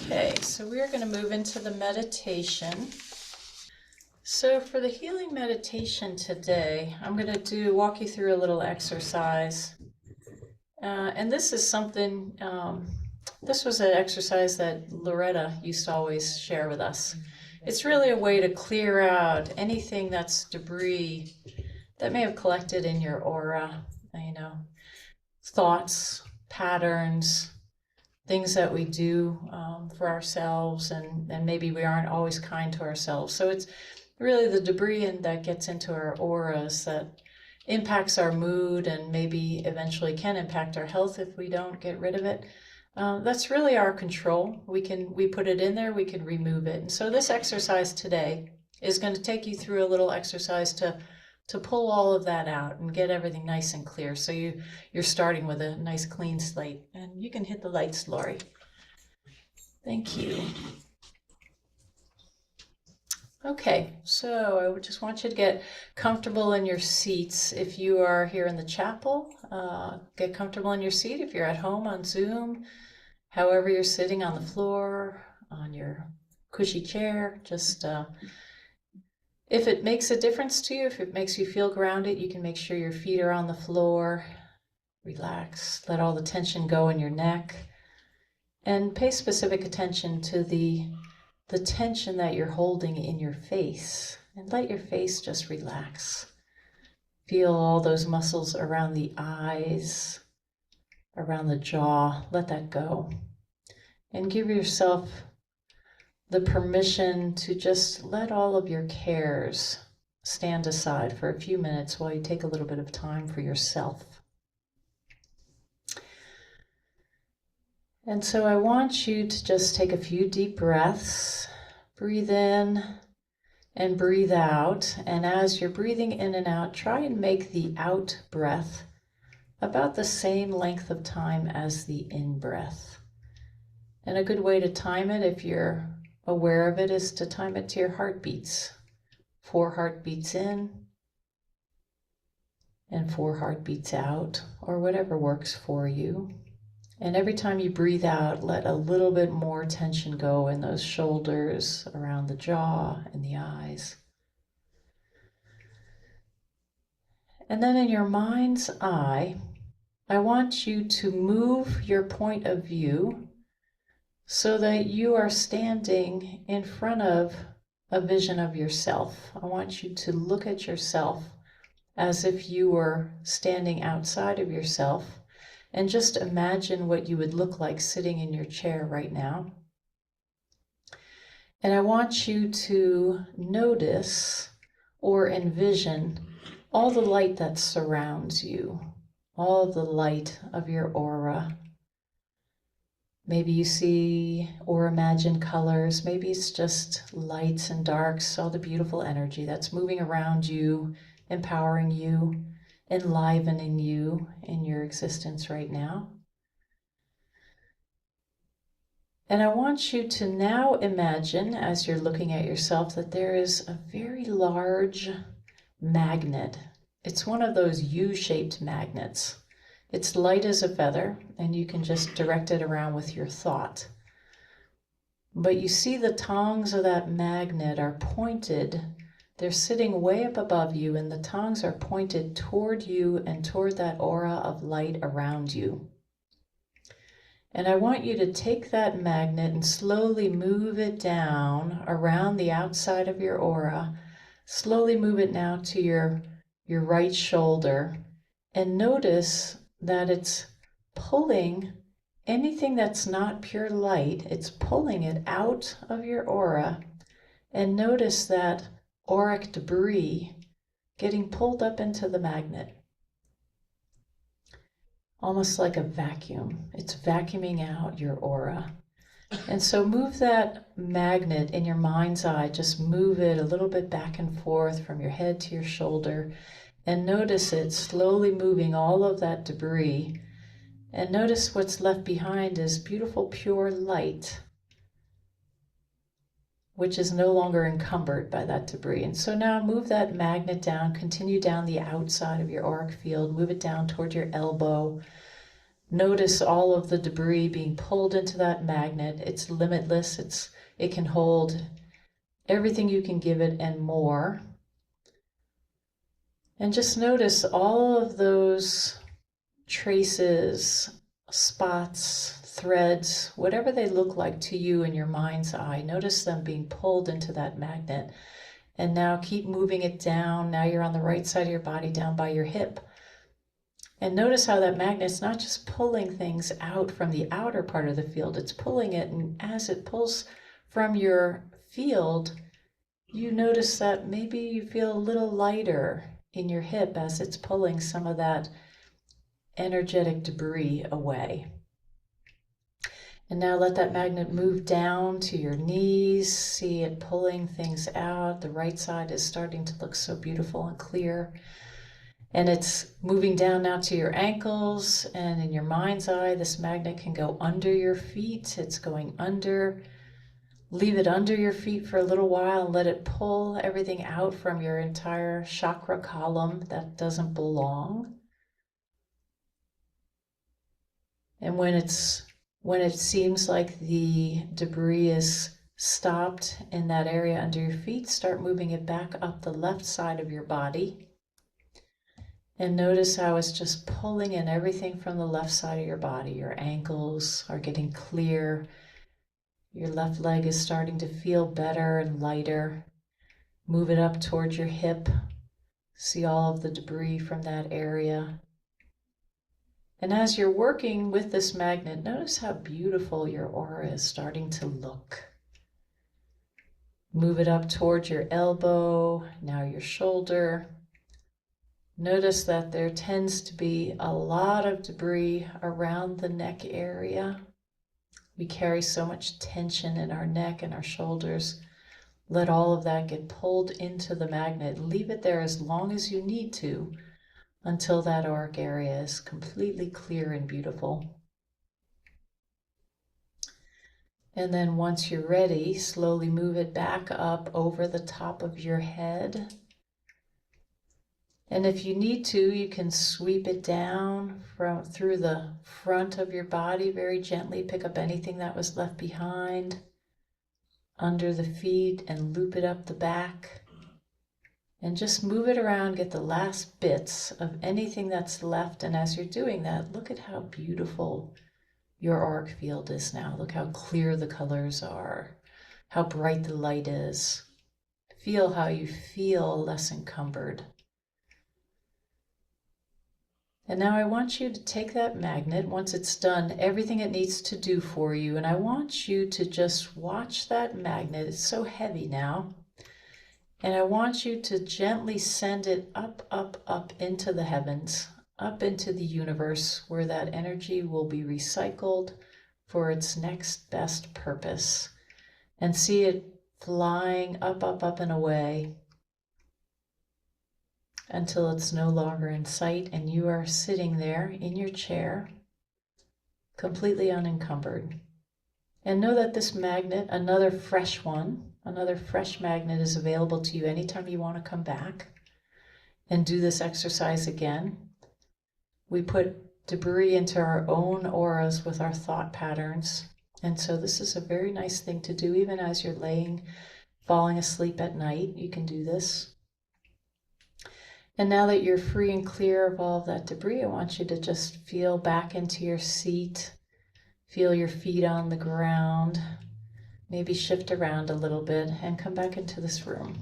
Okay, so we are going to move into the meditation. So for the healing meditation today, I'm going to walk you through a little exercise. And this is something, this was an exercise that Loretta used to always share with us. It's really a way to clear out anything that's debris that may have collected in your aura, thoughts, patterns, things that we do for ourselves, and maybe we aren't always kind to ourselves. So it's really the debris that gets into our auras that impacts our mood and maybe eventually can impact our health if we don't get rid of it. That's really our control. We put it in there, we can remove it. And so this exercise today is going to take you through a little exercise to pull all of that out and get everything nice and clear. So you're starting with a nice clean slate. And you can hit the lights, Lori. Thank you. Okay, so I just want you to get comfortable in your seats. If you are here in the chapel, get comfortable in your seat. If you're at home on Zoom, however you're sitting, on the floor, on your cushy chair, just if it makes a difference to you, if it makes you feel grounded, you can make sure your feet are on the floor. Relax, let all the tension go in your neck, and pay specific attention to the tension that you're holding in your face, and let your face just relax. Feel all those muscles around the eyes, around the jaw, let that go. And give yourself the permission to just let all of your cares stand aside for a few minutes while you take a little bit of time for yourself. And so I want you to just take a few deep breaths, breathe in and breathe out. And as you're breathing in and out, try and make the out breath about the same length of time as the in breath. And a good way to time it, if you're aware of it, is to time it to your heartbeats. 4 heartbeats in and 4 heartbeats out, or whatever works for you. And every time you breathe out, let a little bit more tension go in those shoulders, around the jaw and the eyes. And then in your mind's eye, I want you to move your point of view so that you are standing in front of a vision of yourself. I want you to look at yourself as if you were standing outside of yourself, and just imagine what you would look like sitting in your chair right now. And I want you to notice or envision all the light that surrounds you, all of the light of your aura. Maybe you see or imagine colors. Maybe it's just lights and darks, all the beautiful energy that's moving around you, empowering you, enlivening you in your existence right now. And I want you to now imagine, as you're looking at yourself, that there is a very large magnet. It's one of those U-shaped magnets. It's light as a feather, and you can just direct it around with your thought. But you see the tongs of that magnet are pointed. They're sitting way up above you, and the tongs are pointed toward you and toward that aura of light around you. And I want you to take that magnet and slowly move it down around the outside of your aura. Slowly move it now to your right shoulder, and notice that it's pulling anything that's not pure light. It's pulling it out of your aura, and notice that auric debris getting pulled up into the magnet. Almost like a vacuum. It's vacuuming out your aura. And so move that magnet in your mind's eye, just move it a little bit back and forth from your head to your shoulder, and notice it slowly moving all of that debris. And notice what's left behind is beautiful pure light, which is no longer encumbered by that debris. And so now move that magnet down, continue down the outside of your auric field, move it down toward your elbow, Notice all of the debris being pulled into that magnet. It's limitless. It can hold everything you can give it and more. And just notice all of those traces, spots, threads, whatever they look like to you in your mind's eye. Notice them being pulled into that magnet. And now keep moving it down. Now you're on the right side of your body, down by your hip. And notice how that magnet's not just pulling things out from the outer part of the field, it's pulling it, and as it pulls from your field, you notice that maybe you feel a little lighter in your hip as it's pulling some of that energetic debris away. And now let that magnet move down to your knees. See it pulling things out. The right side is starting to look so beautiful and clear. And it's moving down now to your ankles, and in your mind's eye, this magnet can go under your feet. It's going under. Leave it under your feet for a little while and let it pull everything out from your entire chakra column that doesn't belong. And when it seems like the debris is stopped in that area under your feet, start moving it back up the left side of your body. And notice how it's just pulling in everything from the left side of your body. Your ankles are getting clear. Your left leg is starting to feel better and lighter. Move it up towards your hip. See all of the debris from that area. And as you're working with this magnet, notice how beautiful your aura is starting to look. Move it up towards your elbow, now your shoulder. Notice that there tends to be a lot of debris around the neck area. We carry so much tension in our neck and our shoulders. Let all of that get pulled into the magnet. Leave it there as long as you need to until that auric area is completely clear and beautiful. And then once you're ready, slowly move it back up over the top of your head. And if you need to, you can sweep it down through the front of your body very gently. Pick up anything that was left behind under the feet and loop it up the back. And just move it around, get the last bits of anything that's left. And as you're doing that, look at how beautiful your auric field is now. Look how clear the colors are, how bright the light is. Feel how you feel less encumbered. And now I want you to take that magnet, once it's done everything it needs to do for you, and I want you to just watch that magnet. It's so heavy now. And I want you to gently send it up, up, up into the heavens, up into the universe, where that energy will be recycled for its next best purpose. And see it flying up, up, up and away until it's no longer in sight and you are sitting there in your chair, completely unencumbered. And know that this magnet, another fresh magnet is available to you anytime you want to come back and do this exercise again. We put debris into our own auras with our thought patterns. And so this is a very nice thing to do, even as you're falling asleep at night. You can do this. And now that you're free and clear of all of that debris, I want you to just feel back into your seat. Feel your feet on the ground. Maybe shift around a little bit and come back into this room.